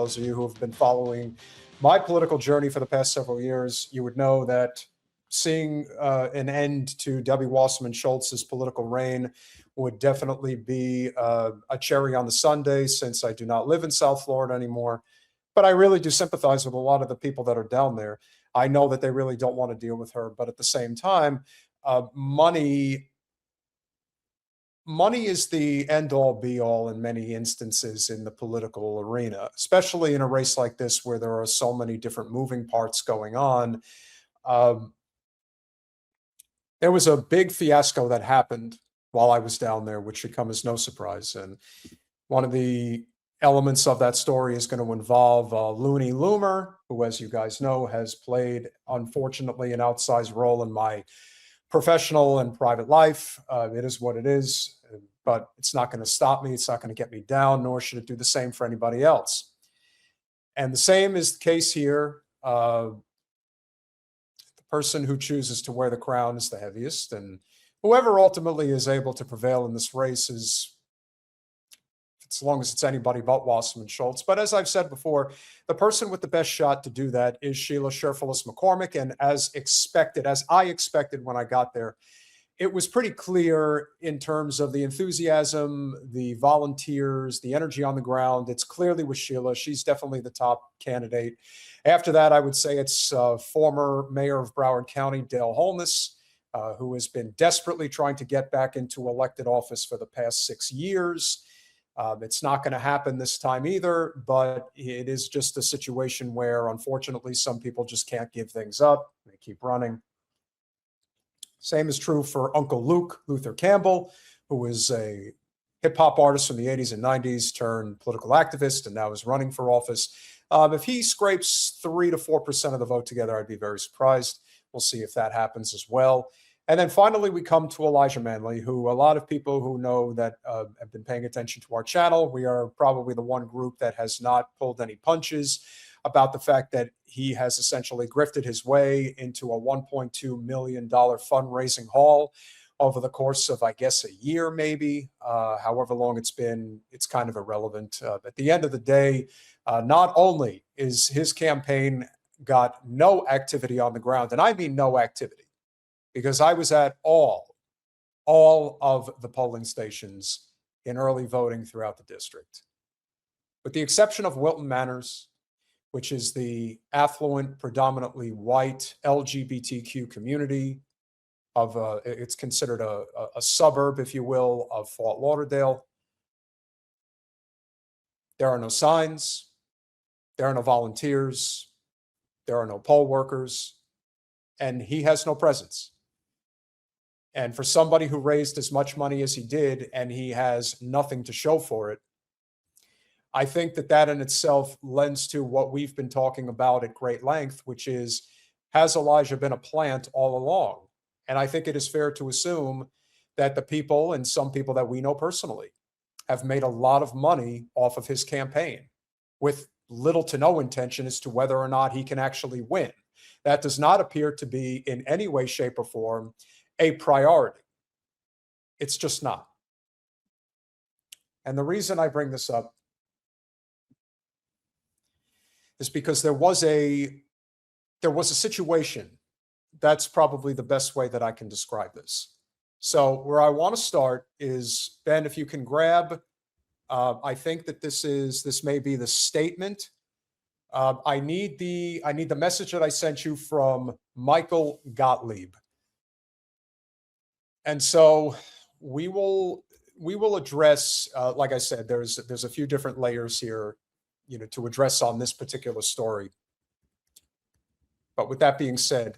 those of you who have been following my political journey for the past several years, you would know that seeing an end to Debbie Wasserman Schultz's political reign would definitely be a cherry on the sundae, since I do not live in South Florida anymore. But I really do sympathize with a lot of the people that are down there. I know that they really don't want to deal with her, but at the same time, money is the end-all be-all in many instances in the political arena, especially in a race like this where there are so many different moving parts going on. There was a big fiasco that happened while I was down there, which should come as no surprise. And one of the elements of that story is going to involve Looney Loomer, who, as you guys know, has played, unfortunately, an outsized role in my professional and private life. It is what it is, but it's not going to stop me. It's not going to get me down, nor should it do the same for anybody else. And the same is the case here. The person who chooses to wear the crown is the heaviest, and whoever ultimately is able to prevail in this race is, as long as it's anybody but Wasserman Schultz. But as I've said before, the person with the best shot to do that is Sheila Sherfilis McCormick. And as expected, as I expected when I got there, it was pretty clear in terms of the enthusiasm, the volunteers, the energy on the ground. It's clearly with Sheila. She's definitely the top candidate. After that, I would say it's former mayor of Broward County, Dale Holness, who has been desperately trying to get back into elected office for the past 6 years. It's not going to happen this time either, but it is just a situation where, unfortunately, some people just can't give things up. They keep running. Same is true for Uncle Luke, Luther Campbell, who is a hip-hop artist from the 80s and 90s turned political activist and now is running for office. If he scrapes 3 to 4% of the vote together, I'd be very surprised. We'll see if that happens as well. And then finally, we come to Elijah Manley, who a lot of people who know that have been paying attention to our channel, we are probably the one group that has not pulled any punches about the fact that he has essentially grifted his way into a $1.2 million fundraising haul over the course of, I guess, a year, maybe, however long it's been. It's kind of irrelevant. At the end of the day, not only is his campaign got no activity on the ground, and I mean no activity, because I was at all of the polling stations in early voting throughout the district. With the exception of Wilton Manors, which is the affluent, predominantly white LGBTQ community of, it's considered a suburb, if you will, of Fort Lauderdale. There are no signs. There are no volunteers. There are no poll workers. And he has no presence. And for somebody who raised as much money as he did, and he has nothing to show for it, I think that that in itself lends to what we've been talking about at great length, which is, has Elijah been a plant all along? And I think it is fair to assume that the people, and some people that we know personally, have made a lot of money off of his campaign with little to no intention as to whether or not he can actually win. That does not appear to be in any way, shape, or form a priority. It's just not. And the reason I bring this up is because there was a situation. That's probably the best way that I can describe this. So where I want to start is, Ben, if you can grab, I think that this may be the statement. I need the message that I sent you from Michael Gottlieb. And so we will address, like I said, there's a few different layers here, to address on this particular story. But with that being said,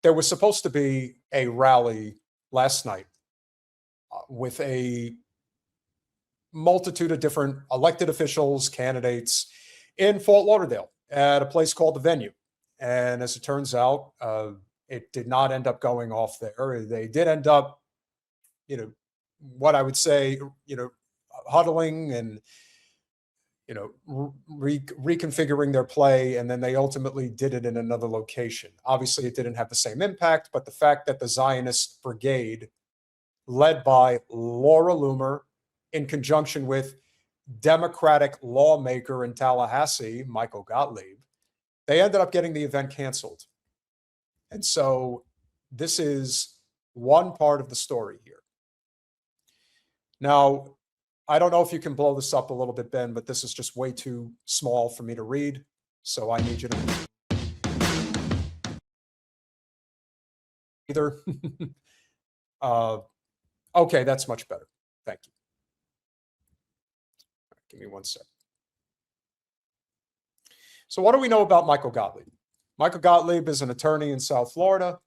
there was supposed to be a rally last night with a multitude of different elected officials, candidates in Fort Lauderdale at a place called The Venue. And as it turns out, it did not end up going off there. They did end up, what I would say, huddling and, reconfiguring their play, and then they ultimately did it in another location. Obviously, it didn't have the same impact, but the fact that the Zionist Brigade, led by Laura Loomer, in conjunction with Democratic lawmaker in Tallahassee, Michael Gottlieb, they ended up getting the event canceled. And so this is one part of the story here. Now, I don't know if you can blow this up a little bit, Ben, but this is just way too small for me to read. So I need you to either. Okay, that's much better. Thank you. Right, give me one second. So what do we know about Michael Gottlieb? Michael Gottlieb is an attorney in South Florida.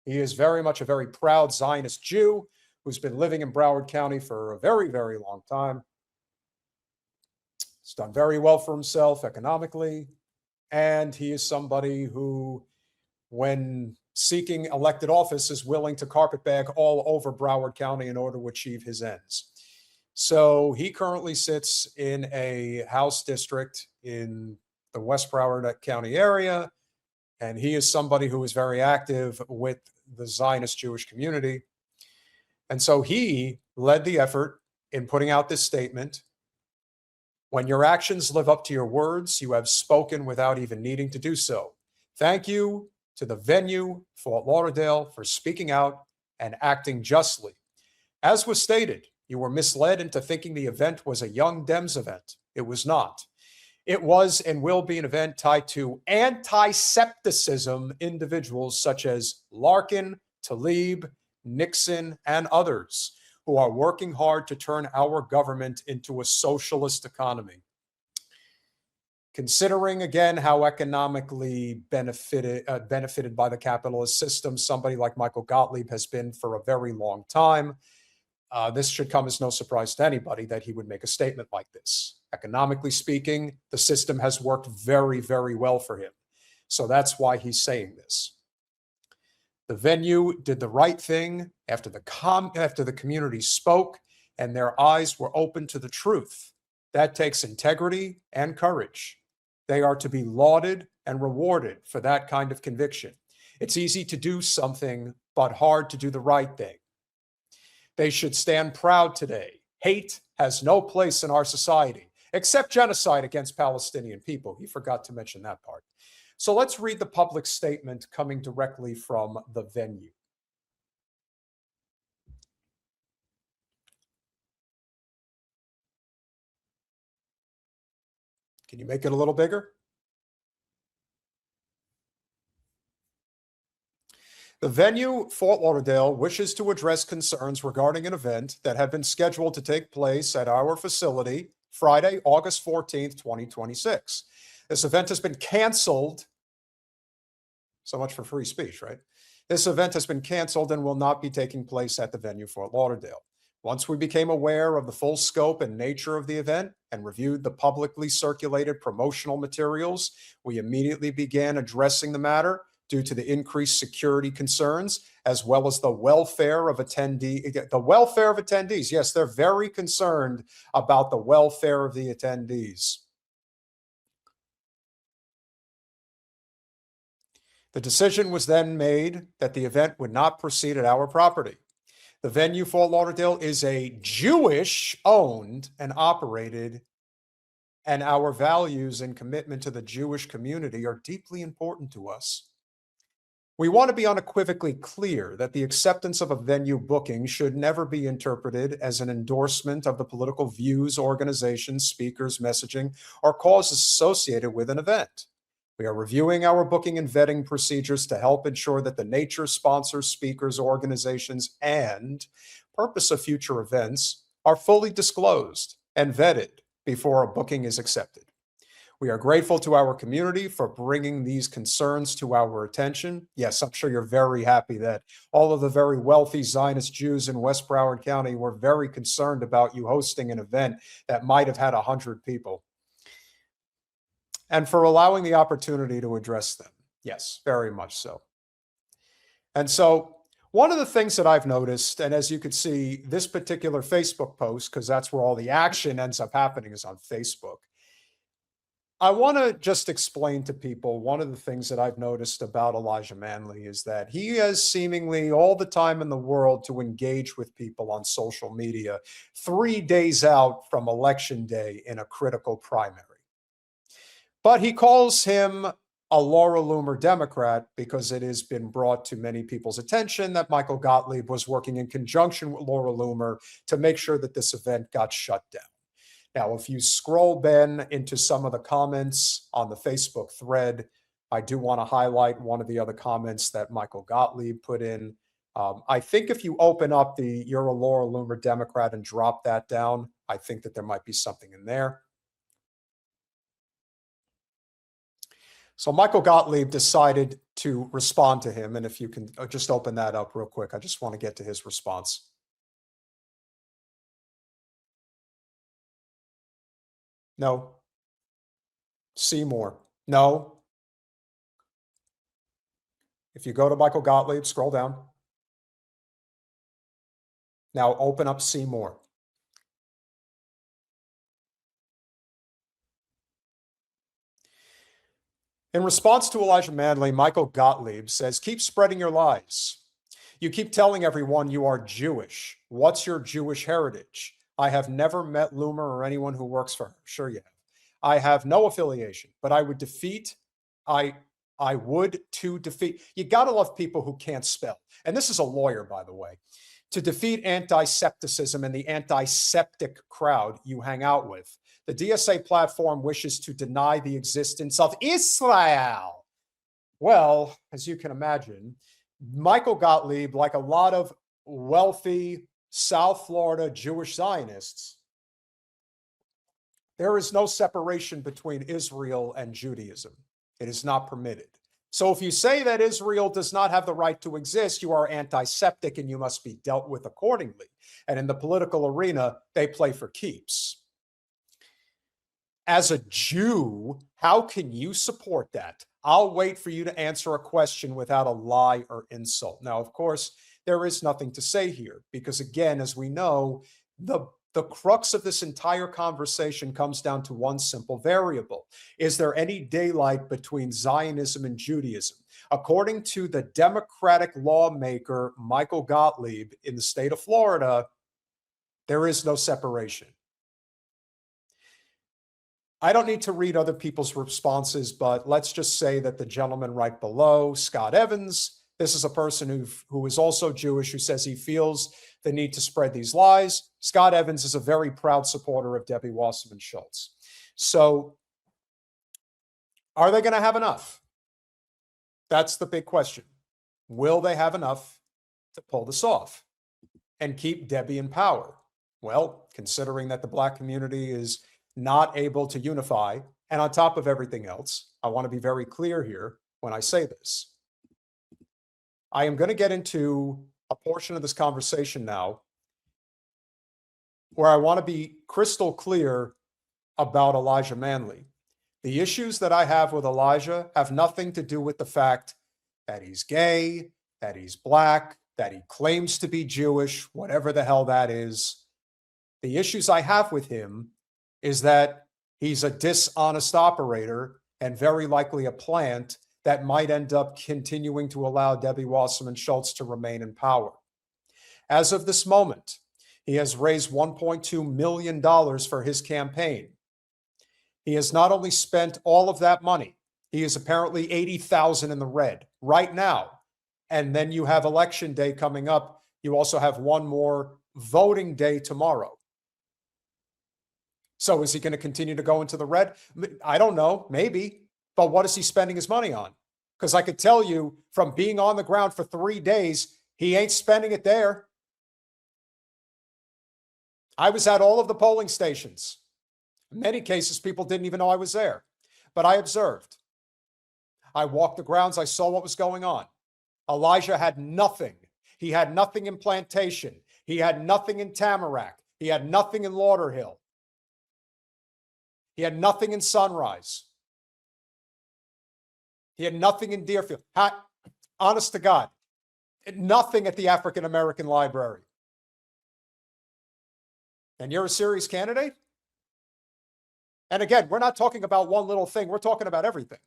He is very much a very proud Zionist Jew who's been living in Broward County for a very, very long time. He's done very well for himself economically. And he is somebody who, when seeking elected office, is willing to carpetbag all over Broward County in order to achieve his ends. So he currently sits in a House district in the West Broward County area. And he is somebody who is very active with the Zionist Jewish community. And so he led the effort in putting out this statement. When your actions live up to your words, you have spoken without even needing to do so. Thank you to the venue, Fort Lauderdale, for speaking out and acting justly. As was stated, you were misled into thinking the event was a Young Dems event. It was not. It was and will be an event tied to anti-Septicism individuals such as Larkin, Tlaib, Nixon, and others who are working hard to turn our government into a socialist economy. Considering, again, how economically benefited by the capitalist system somebody like Michael Gottlieb has been for a very long time, this should come as no surprise to anybody that he would make a statement like this. Economically speaking, the system has worked very, very well for him. So that's why he's saying this. The venue did the right thing after the community spoke and their eyes were open to the truth. That takes integrity and courage. They are to be lauded and rewarded for that kind of conviction. It's easy to do something, but hard to do the right thing. They should stand proud today. Hate has no place in our society, except genocide against Palestinian people. He forgot to mention that part. So let's read the public statement coming directly from the venue. Can you make it a little bigger? The venue, Fort Lauderdale, wishes to address concerns regarding an event that had been scheduled to take place at our facility Friday, August 14th, 2026. This event has been canceled. So much for free speech, right? This event has been canceled and will not be taking place at the venue, Fort Lauderdale. Once we became aware of the full scope and nature of the event and reviewed the publicly circulated promotional materials, we immediately began addressing the matter due to the increased security concerns, as well as the welfare of attendees. Yes, they're very concerned about the welfare of the attendees. The decision was then made that the event would not proceed at our property. The venue, Fort Lauderdale, is a Jewish-owned and operated, and our values and commitment to the Jewish community are deeply important to us. We want to be unequivocally clear that the acceptance of a venue booking should never be interpreted as an endorsement of the political views, organizations, speakers, messaging, or causes associated with an event. We are reviewing our booking and vetting procedures to help ensure that the nature, sponsors, speakers, organizations, and purpose of future events are fully disclosed and vetted before a booking is accepted. We are grateful to our community for bringing these concerns to our attention. Yes, I'm sure you're very happy that all of the very wealthy Zionist Jews in West Broward County were very concerned about you hosting an event that might have had 100 people. And for allowing the opportunity to address them. Yes, very much so. And so one of the things that I've noticed, and as you can see, this particular Facebook post, because that's where all the action ends up happening, is on Facebook. I want to just explain to people one of the things that I've noticed about Elijah Manley is that he has seemingly all the time in the world to engage with people on social media 3 days out from election day in a critical primary. But he calls him a Laura Loomer Democrat because it has been brought to many people's attention that Michael Gottlieb was working in conjunction with Laura Loomer to make sure that this event got shut down. Now, if you scroll, Ben, into some of the comments on the Facebook thread, I do want to highlight one of the other comments that Michael Gottlieb put in. I think if you open up the "You're a Laura Loomer Democrat" and drop that down, I think that there might be something in there. So Michael Gottlieb decided to respond to him. And if you can just open that up real quick, I just want to get to his response. No. See more. No. If you go to Michael Gottlieb, scroll down. Now open up See More. In response to Elijah Manley, Michael Gottlieb says, keep spreading your lies. You keep telling everyone you are Jewish. What's your Jewish heritage? I have never met Loomer or anyone who works for her. Sure you have. I have no affiliation, but I would defeat, I would to defeat. You got to love people who can't spell. And this is a lawyer, by the way. To defeat anti-Septicism and the anti-septic crowd you hang out with. The DSA platform wishes to deny the existence of Israel. Well, as you can imagine, Michael Gottlieb, like a lot of wealthy South Florida Jewish Zionists, there is no separation between Israel and Judaism. It is not permitted. So if you say that Israel does not have the right to exist, you are anti-Septic and you must be dealt with accordingly. And in the political arena, they play for keeps. As a Jew, how can you support that? I'll wait for you to answer a question without a lie or insult. Now, of course, there is nothing to say here because, again, as we know, the crux of this entire conversation comes down to one simple variable. Is there any daylight between Zionism and Judaism? According to the Democratic lawmaker Michael Gottlieb in the state of Florida, there is no separation. I don't need to read other people's responses, but let's just say that the gentleman right below, Scott Evans, this is a person who is also Jewish, who says he feels the need to spread these lies. Scott Evans is a very proud supporter of Debbie Wasserman Schultz. So are they going to have enough? That's the big question. Will they have enough to pull this off and keep Debbie in power? Well, considering that the Black community is not able to unify, and on top of everything else, I want to be very clear here when I say this. I am going to get into a portion of this conversation now where I want to be crystal clear about Elijah Manley. The issues that I have with Elijah have nothing to do with the fact that he's gay, that he's Black, that he claims to be Jewish, whatever the hell that is. The issues I have with him is that he's a dishonest operator and very likely a plant that might end up continuing to allow Debbie Wasserman Schultz to remain in power. As of this moment, he has raised $1.2 million for his campaign. He has not only spent all of that money, he is apparently $80,000 in the red right now. And then you have election day coming up. You also have one more voting day tomorrow. So is he going to continue to go into the red? I don't know, maybe. But what is he spending his money on? Because I could tell you from being on the ground for 3 days, he ain't spending it there. I was at all of the polling stations. In many cases, people didn't even know I was there. But I observed. I walked the grounds. I saw what was going on. Elijah had nothing. He had nothing in Plantation. He had nothing in Tamarack. He had nothing in Lauderhill. He had nothing in Sunrise. He had nothing in Deerfield. Honest to God, nothing at the African American Library. And you're a serious candidate? And again, we're not talking about one little thing. We're talking about everything.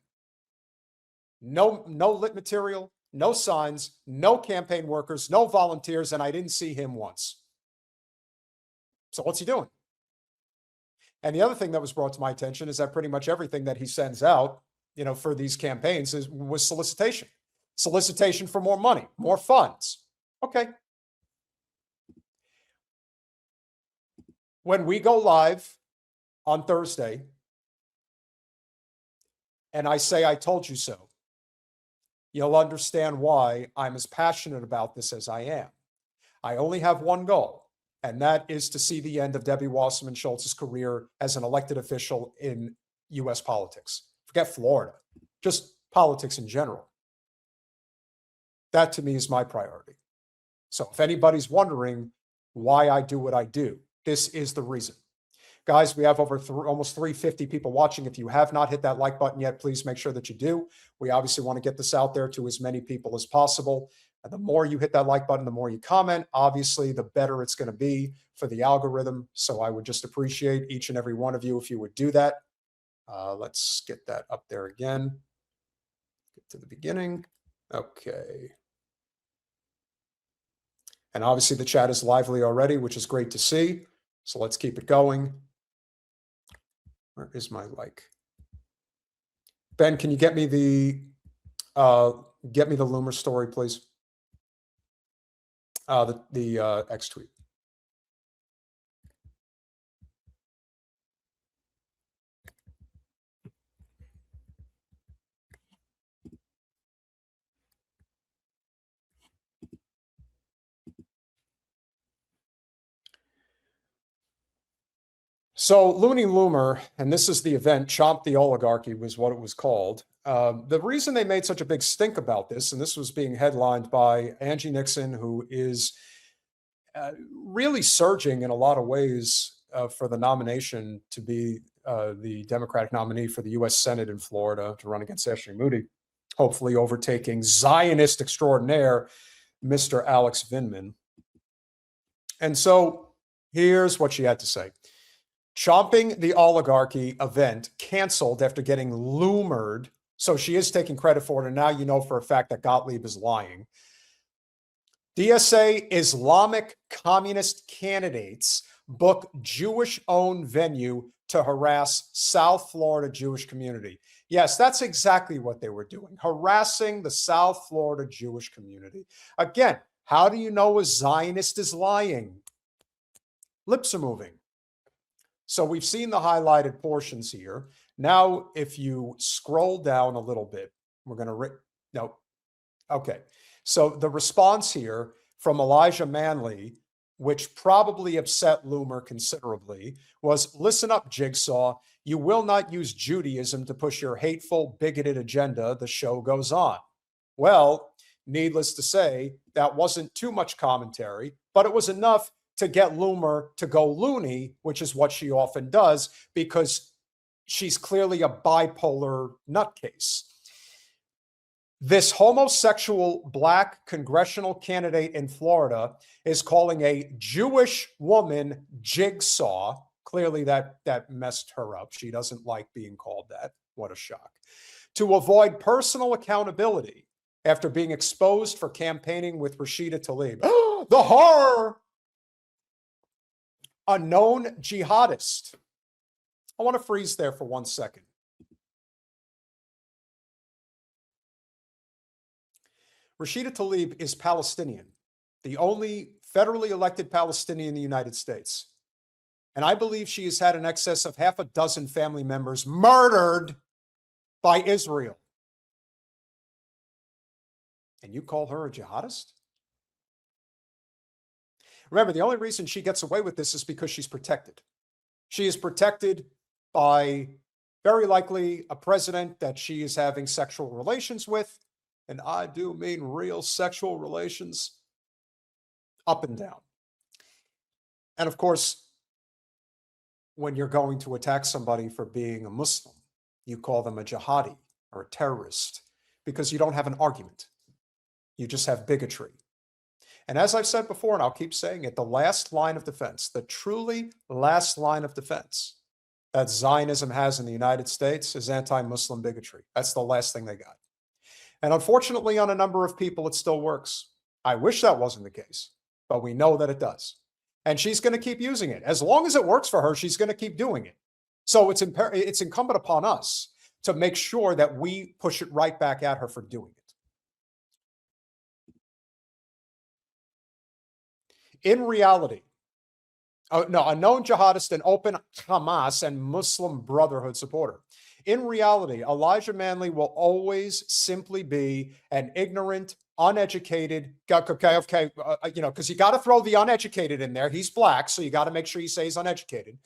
No lit material, no signs, no campaign workers, no volunteers, and I didn't see him once. So what's he doing? And the other thing that was brought to my attention is that pretty much everything that he sends out, for these campaigns was solicitation. Solicitation for more money, more funds. Okay. When we go live on Thursday and I say, I told you so, you'll understand why I'm as passionate about this as I am. I only have one goal, and that is to see the end of Debbie Wasserman Schultz's career as an elected official in U.S. politics. Forget Florida, just politics in general. That to me is my priority. So if anybody's wondering why I do what I do, this is the reason. Guys, we have over almost 350 people watching. If you have not hit that like button yet, please make sure that you do. We obviously want to get this out there to as many people as possible. And the more you hit that like button, the more you comment, obviously, the better it's going to be for the algorithm. So I would just appreciate each and every one of you if you would do that. Let's get that up there again. Get to the beginning. Okay. And obviously the chat is lively already, which is great to see. So let's keep it going. Where is my like? Ben, can you get me the Loomer story, please? The X tweet. So Looney Loomer, and this is the event, Chomp the Oligarchy was what it was called. The reason they made such a big stink about this, and this was being headlined by Angie Nixon, who is really surging in a lot of ways for the nomination to be the Democratic nominee for the U.S. Senate in Florida to run against Ashley Moody, hopefully overtaking Zionist extraordinaire, Mr. Alex Vindman. And so here's what she had to say. Chomping the Oligarchy event canceled after getting loomered. So she is taking credit for it. And now you know for a fact that Gottlieb is lying. DSA Islamic communist candidates book Jewish-owned venue to harass South Florida Jewish community. Yes, that's exactly what they were doing, harassing the South Florida Jewish community. Again, how do you know a Zionist is lying? Lips are moving. So we've seen the highlighted portions here. Now, if you scroll down a little bit, we're going to, no, okay. So the response here from Elijah Manley, which probably upset Loomer considerably, was, listen up, Jigsaw. You will not use Judaism to push your hateful, bigoted agenda. The show goes on. Well, needless to say, that wasn't too much commentary, but it was enough to get Loomer to go loony, which is what she often does, because she's clearly a bipolar nutcase. This homosexual black congressional candidate in Florida is calling a Jewish woman Jigsaw. Clearly that messed her up. She doesn't like being called that. What a shock. To avoid personal accountability after being exposed for campaigning with Rashida Tlaib. The horror! A known jihadist. I want to freeze there for 1 second. Rashida Tlaib is Palestinian, the only federally elected Palestinian in the United States. And I believe she has had in excess of half a dozen family members murdered by Israel. And you call her a jihadist? Remember, the only reason she gets away with this is because she's protected. She is protected by very likely a president that she is having sexual relations with. And I do mean real sexual relations, up and down. And of course, when you're going to attack somebody for being a Muslim, you call them a jihadi or a terrorist because you don't have an argument. You just have bigotry. And as I've said before, and I'll keep saying it, the last line of defense, the truly last line of defense that Zionism has in the United States is anti-Muslim bigotry. That's the last thing they got. And unfortunately, on a number of people, it still works. I wish that wasn't the case, but we know that it does. And she's going to keep using it. As long as it works for her, she's going to keep doing it. So it's incumbent upon us to make sure that we push it right back at her for doing it. In reality, no, a known jihadist, an open Hamas and Muslim Brotherhood supporter. In reality, Elijah Manley will always simply be an ignorant, uneducated, because you got to throw the uneducated in there. He's black, so you got to make sure you say he's uneducated.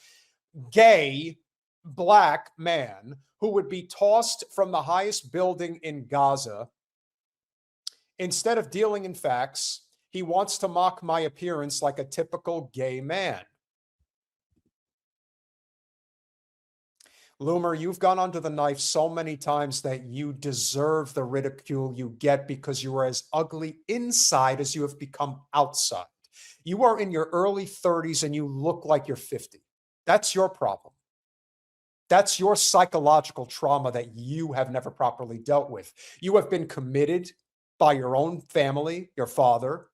Gay, black man who would be tossed from the highest building in Gaza. Instead of dealing in facts, he wants to mock my appearance like a typical gay man. Loomer, you've gone under the knife so many times that you deserve the ridicule you get because you are as ugly inside as you have become outside. You are in your early 30s and you look like you're 50. That's your problem. That's your psychological trauma that you have never properly dealt with. You have been committed by your own family, your father.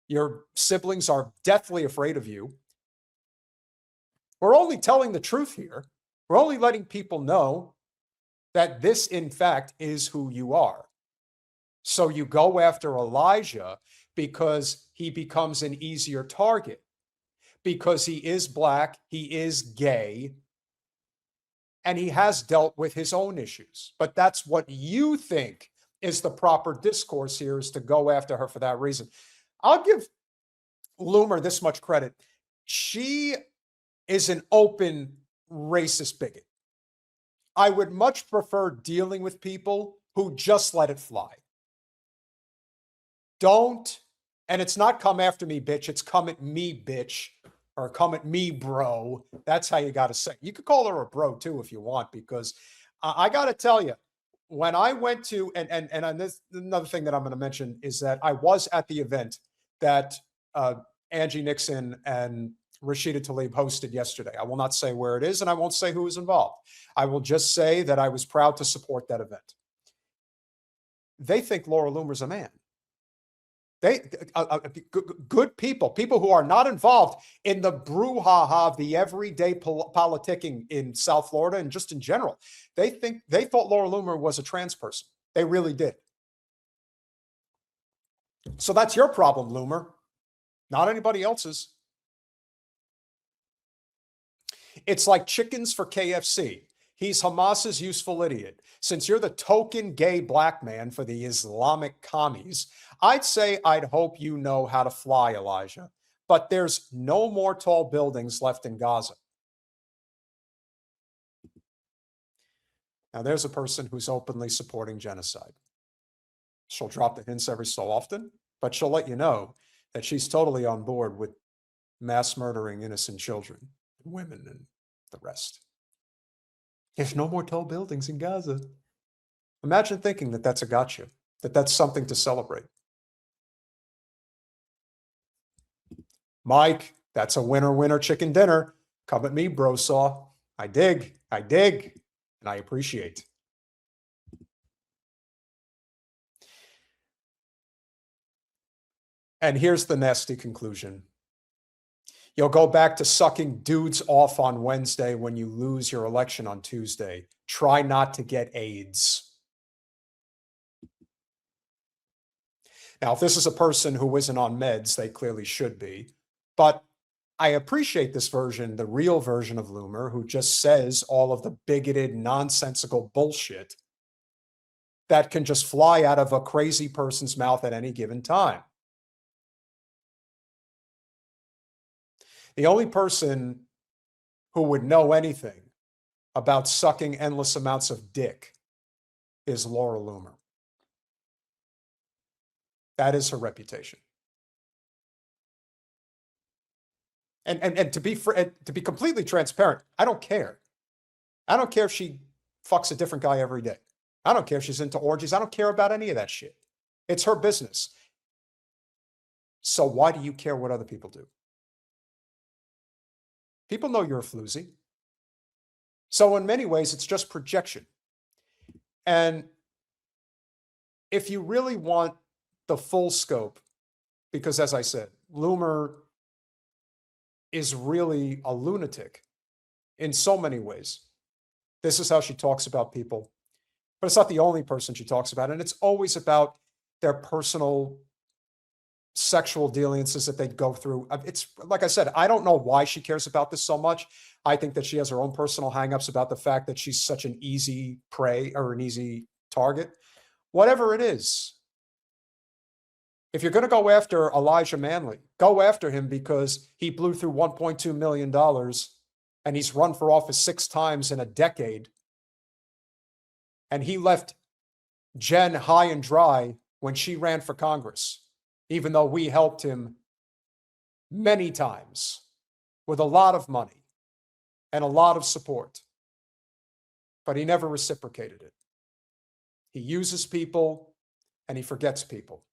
Your siblings are deathly afraid of you. We're only telling the truth here. We're only letting people know that this, in fact, is who you are. So you go after Elijah because he becomes an easier target, because he is black, he is gay, and he has dealt with his own issues. But that's what you think is the proper discourse here, is to go after her for that reason. I'll give Loomer this much credit. She is an open racist bigot. I would much prefer dealing with people who just let it fly. Don't, and it's not come after me, bitch. It's come at me, bitch, or come at me, bro. That's how you got to say. You could call her a bro too if you want, because I got to tell you, when I went to, and this, another thing that I'm going to mention is that I was at the event that Angie Nixon and Rashida Tlaib hosted yesterday. I will not say where it is, and I won't say who was involved. I will just say that I was proud to support that event. They think Laura Loomer's a man. Good people who are not involved in the brouhaha of the everyday politicking in South Florida and just in general. They thought Laura Loomer was a trans person. They really did. So that's your problem, Loomer, not anybody else's. It's like chickens for KFC. He's Hamas's useful idiot. Since you're the token gay black man for the Islamic commies, I'd say I'd hope you know how to fly, Elijah. But there's no more tall buildings left in Gaza. Now, there's a person who's openly supporting genocide. She'll drop the hints every so often, but she'll let you know that she's totally on board with mass murdering innocent children, women, and the rest. There's no more tall buildings in Gaza. Imagine thinking that that's a gotcha, that that's something to celebrate. Mike, that's a winner chicken dinner. Come at me, bro saw. I dig, and I appreciate. And here's the nasty conclusion. You'll go back to sucking dudes off on Wednesday when you lose your election on Tuesday. Try not to get AIDS. Now, if this is a person who isn't on meds, they clearly should be. But I appreciate this version, the real version of Loomer, who just says all of the bigoted, nonsensical bullshit that can just fly out of a crazy person's mouth at any given time. The only person who would know anything about sucking endless amounts of dick is Laura Loomer. That is her reputation. And to be completely transparent, I don't care. I don't care if she fucks a different guy every day. I don't care if she's into orgies. I don't care about any of that shit. It's her business. So why do you care what other people do? People know you're a floozy. So in many ways, it's just projection. And if you really want the full scope, because as I said, Loomer is really a lunatic in so many ways. This is how she talks about people, but it's not the only person she talks about. And it's always about their personal sexual dealings that they go through. It's like I said, I don't know why she cares about this so much. I think that she has her own personal hangups about the fact that she's such an easy prey or an easy target. Whatever it is, if you're going to go after Elijah Manley, go after him because he blew through $1.2 million and he's run for office 6 times in a decade. And he left Jen high and dry when she ran for Congress, even though we helped him many times with a lot of money and a lot of support. But he never reciprocated it. He uses people and he forgets people.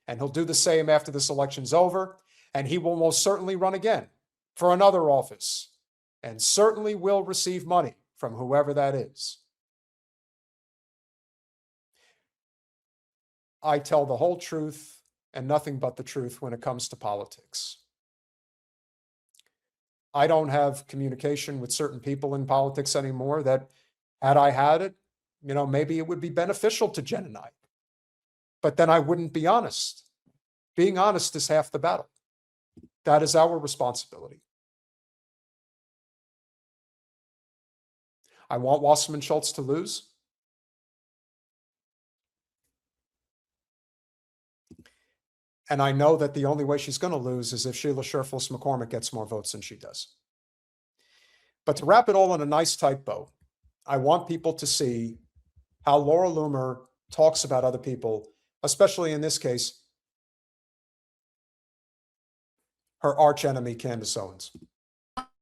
And he'll do the same after this election's over. And he will most certainly run again for another office and certainly will receive money from whoever that is. I tell the whole truth and nothing but the truth when it comes to politics. I don't have communication with certain people in politics anymore that, had I had it, maybe it would be beneficial to Jen and I. But then I wouldn't be honest. Being honest is half the battle. That is our responsibility. I want Wasserman Schultz to lose. And I know that the only way she's going to lose is if Sheila Sherfels McCormick gets more votes than she does. But to wrap it all in a nice tight bow, I want people to see how Laura Loomer talks about other people, especially in this case, her archenemy, Candace Owens.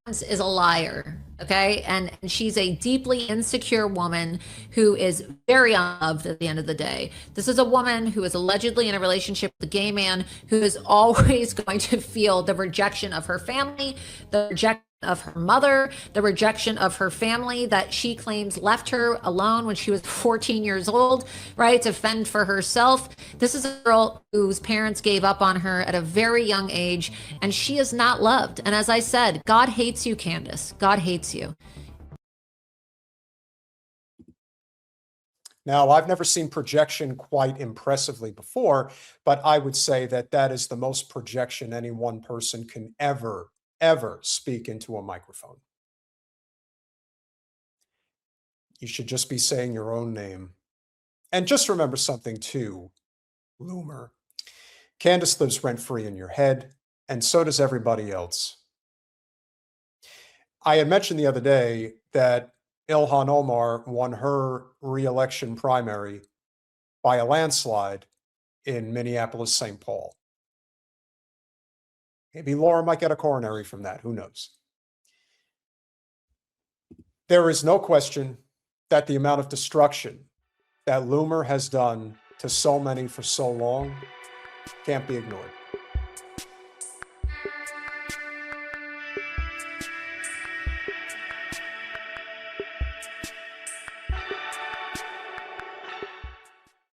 Is a liar, okay? And she's a deeply insecure woman who is very unloved at the end of the day. This is a woman who is allegedly in a relationship with a gay man who is always going to feel the rejection of her family, the rejection of her mother, the rejection of her family that she claims left her alone when she was 14 years old, right, to fend for herself. This is a girl whose parents gave up on her at a very young age, and she is not loved. And as I said, God hates you, Candace. God hates you. Now, I've never seen projection quite impressively before, but I would say that that is the most projection any one person can ever speak into a microphone. You should just be saying your own name. And just remember something too, Loomer. Candace lives rent-free in your head, and so does everybody else. I had mentioned the other day that Ilhan Omar won her re-election primary by a landslide in Minneapolis-St. Paul. Maybe Laura might get a coronary from that. Who knows? There is no question that the amount of destruction that Loomer has done to so many for so long can't be ignored.